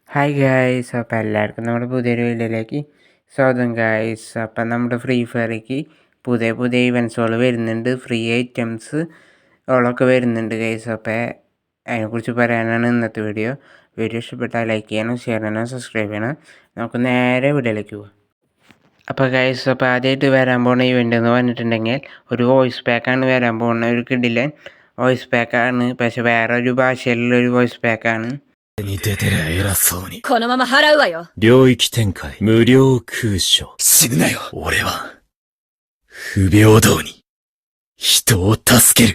Hi guys, അപ്പോൾ എല്ലാവർക്കും നമ്മുടെ പുതിയൊരു വീഡിയോയിലേക്ക് സ്വാഗതം ഗായ്സ്. അപ്പം നമ്മുടെ ഫ്രീ ഫയറിലേക്ക് പുതിയ ഇവൻസുകൾ വരുന്നുണ്ട്, ഫ്രീ ഐറ്റംസ് ഒക്കെ വരുന്നുണ്ട് ഗായ്സ്. അപ്പോൾ അതിനെക്കുറിച്ച് പറയാനാണ് ഇന്നത്തെ വീഡിയോ. ഇഷ്ടപ്പെട്ടാൽ ലൈക്ക് ചെയ്യണം, ഷെയർ ചെയ്യണം, സബ്സ്ക്രൈബ് ചെയ്യണം. നമുക്ക് നേരെ വീഡിയോയിലേക്ക് പോകാം. അപ്പോൾ ഗായ്സ്, അപ്പോൾ ആദ്യമായിട്ട് വരാൻ പോകുന്ന ഇവൻ്റ് എന്ന് പറഞ്ഞിട്ടുണ്ടെങ്കിൽ ഒരു വോയിസ് പാക്കാണ് വരാൻ പോകുന്ന ഒരു കിടിലൻ വോയിസ് പാക്കാണ്. പക്ഷെ വേറെ ഒരു ഭാഷയിലുള്ളൊരു വോയിസ് പാക്കാണ്. に出てりゃ偉そうに。このまま払うわよ。領域展開、無料空所。死ぬなよ。俺は、不平等に、人を助ける。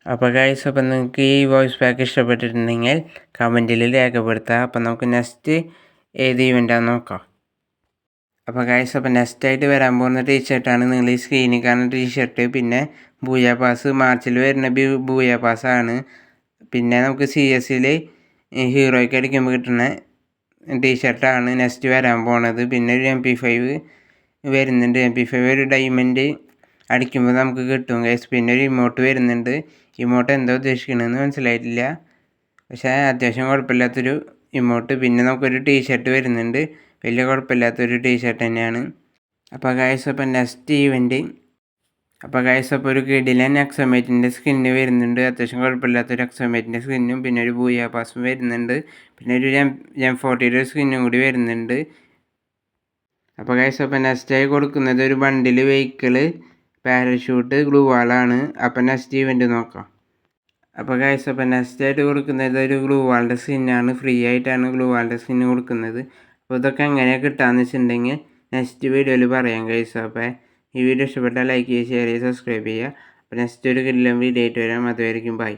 അപ്പോൾ ഗൈസ്, അപ്പം നിങ്ങൾക്ക് ഈ വോയിസ് പാക്ക് ഇഷ്ടപ്പെട്ടിട്ടുണ്ടെങ്കിൽ കമൻറ്റിൽ രേഖപ്പെടുത്തുക. അപ്പം നമുക്ക് നെക്സ്റ്റ് ഏത് ഇവൻ്റാന്ന് നോക്കാം. അപ്പോൾ ഗൈസ്, അപ്പം നെക്സ്റ്റായിട്ട് വരാൻ പോകുന്ന ടീഷർട്ടാണ് നിങ്ങൾ ഈ സ്ക്രീനിൽ കാണുന്ന ടീഷർട്ട്. പിന്നെ ബൂയ പാസ് മാർച്ചിൽ വരുന്ന ബൂയ പാസ്സാണ്. പിന്നെ നമുക്ക് CS ഹീറോയ്ക്ക് അടിക്കുമ്പോൾ കിട്ടുന്ന ടീഷർട്ടാണ് നെക്സ്റ്റ് വരാൻ പോണത്. പിന്നെ ഒരു MP5 വരുന്നുണ്ട്. MP5 ഒരു ഡയമണ്ട് അടിക്കുമ്പോൾ നമുക്ക് കിട്ടും ഗൈസ്. പിന്നെ ഒരു ഇമോട്ട് വരുന്നുണ്ട്. ഇമോട്ട് എന്താ ഉദ്ദേശിക്കണമെന്ന് മനസ്സിലായിട്ടില്ല, പക്ഷേ അത്യാവശ്യം കുഴപ്പമില്ലാത്തൊരു ഇമോട്ട്. പിന്നെ നമുക്കൊരു ടീഷർട്ട് വരുന്നുണ്ട്, വലിയ കുഴപ്പമില്ലാത്തൊരു ടീഷർട്ട് തന്നെയാണ്. അപ്പോൾ ഗൈസ്, അപ്പോൾ നെക്സ്റ്റ് ഇവൻ്റ് അപ്പോൾ ഒരു കിടിലൻ എക്സമേറ്റിൻ്റെ സ്കിന്ന് വരുന്നുണ്ട്. അത്യാവശ്യം കുഴപ്പമില്ലാത്തൊരു എക്സമേറ്റിൻ്റെ സ്കിന്നും പിന്നെ ഒരു ബൂയ പാസും വരുന്നുണ്ട്. പിന്നെ ഒരു M40 സ്കിന്നും കൂടി വരുന്നുണ്ട്. അപ്പോൾ ഗൈസ്, അപ്പോൾ നെക്സ്റ്റായി കൊടുക്കുന്നത് ഒരു ബണ്ടിൽ വെഹിക്കിള്, പാരഷൂട്ട്, ഗ്ലൂ വാളാണ്. അപ്പോൾ നെക്സ്റ്റ് ഇവൻ്റ് നോക്കാം. അപ്പോൾ ഗൈസ്, അപ്പോൾ നെക്സ്റ്റായിട്ട് കൊടുക്കുന്നത് ഒരു ഗ്ലൂ വാളിൻ്റെ സ്കിന്നാണ്. ഫ്രീ ആയിട്ടാണ് ഗ്ലൂ വാളിൻ്റെ സ്കിന്ന് കൊടുക്കുന്നത്. അപ്പോൾ ഇതൊക്കെ എങ്ങനെയാണ് കിട്ടുകയെന്ന് വെച്ചിട്ടുണ്ടെങ്കിൽ നെക്സ്റ്റ് വീഡിയോയിൽ പറയാം ഗൈസ്. അപ്പോൾ ഈ വീഡിയോ ഇഷ്ടപ്പെട്ടാൽ ലൈക്ക് ചെയ്യുക, ഷെയർ ചെയ്യുക, സബ്സ്ക്രൈബ് ചെയ്യുക. അപ്പോൾ നെക്സ്റ്റ് ഒരു കിടിലൻ വീഡിയോ ആയിട്ട് വരാം. അതുവരെയും ബൈ.